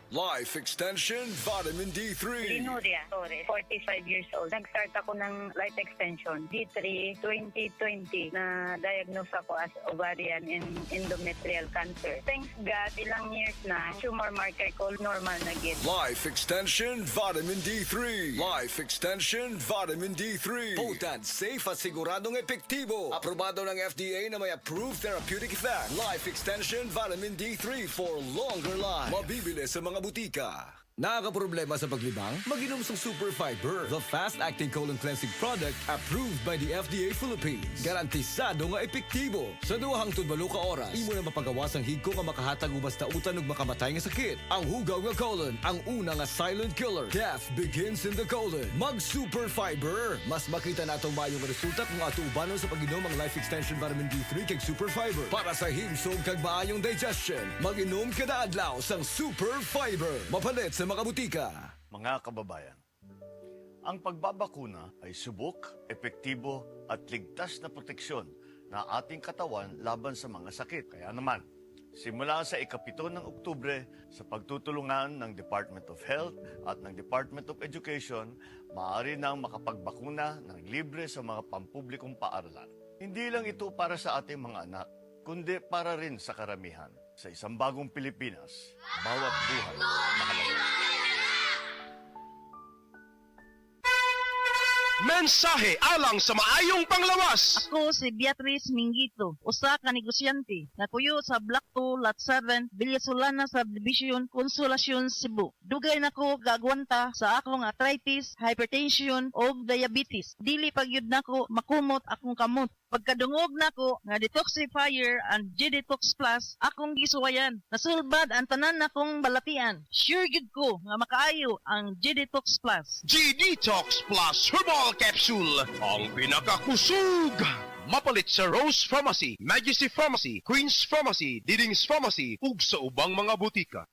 Life Extension Vitamin D3. Linuria Torres, 45 years old. Nag-start ako ng life extension, D3, 2020, na diagnose ako as ovarian and endometrial cancer. Thanks God, ilang years na, tumor marker ko normal na gid. Life Extension Vitamin D3. Life Extension Vitamin D3. Potent, safe at siguradong epektibo. Aprobado ng FDA na may approved therapeutic effect. Life Extension Vitamin D3 for longer life. Mabibili sa mga butika. Nakakaproblema sa paglibang? Mag-inom sa Super Fiber, the fast-acting colon cleansing product approved by the FDA Philippines. Garantisado nga epektibo. Sa duhang tudbalo ka oras, imo na mapagawas ang higko nga makahatag og basta utan ug makamatay nga sakit. Ang hugaw nga colon, ang una nga silent killer. Death begins in the colon. Mag-Super Fiber. Mas makita natong mayong resulta kung ato ubanon sa pag-inom ang Life Extension Vitamin D3 kag Super Fiber. Para sa himsog kag maayong digestion, mag-inom kada adlaw sang Super Fiber. Mapalit sa mga butika. Mga kababayan, ang pagbabakuna ay subok, epektibo at ligtas na proteksyon na ating katawan laban sa mga sakit. Kaya naman, simula sa ika-7 ng Oktubre, sa pagtutulungan ng Department of Health at ng Department of Education, maaari nang makapagbakuna ng libre sa mga pampublikong paaralan. Hindi lang ito para sa ating mga anak, kundi para rin sa karamihan. Sa isang bagong Pilipinas, bawat buhay mahalaga. Mensahe alang sa maayong panglawas. Ako si Beatrice Mingito, usa ka negosyante na kuyo sa Block 2, Lot 7, Villasolana Subdivision, Consolacion, Cebu. Dugay nako gagwanta sa akong arthritis, hypertension o diabetes. Dili pagyud nako makumot akong kamot. Pagkadungog nako nga detoxifier and G-Detox Plus akong gisuwayan. Nasulbad ang tanan nakong balatian. Sure gyud ko nga makaayo ang G-Detox Plus. G-Detox Plus Herbal Capsule. Ang pinakakusog. Mapalit sa Rose Pharmacy, Majesty Pharmacy, Queen's Pharmacy, Diding's Pharmacy, ug sa ubang mga butika.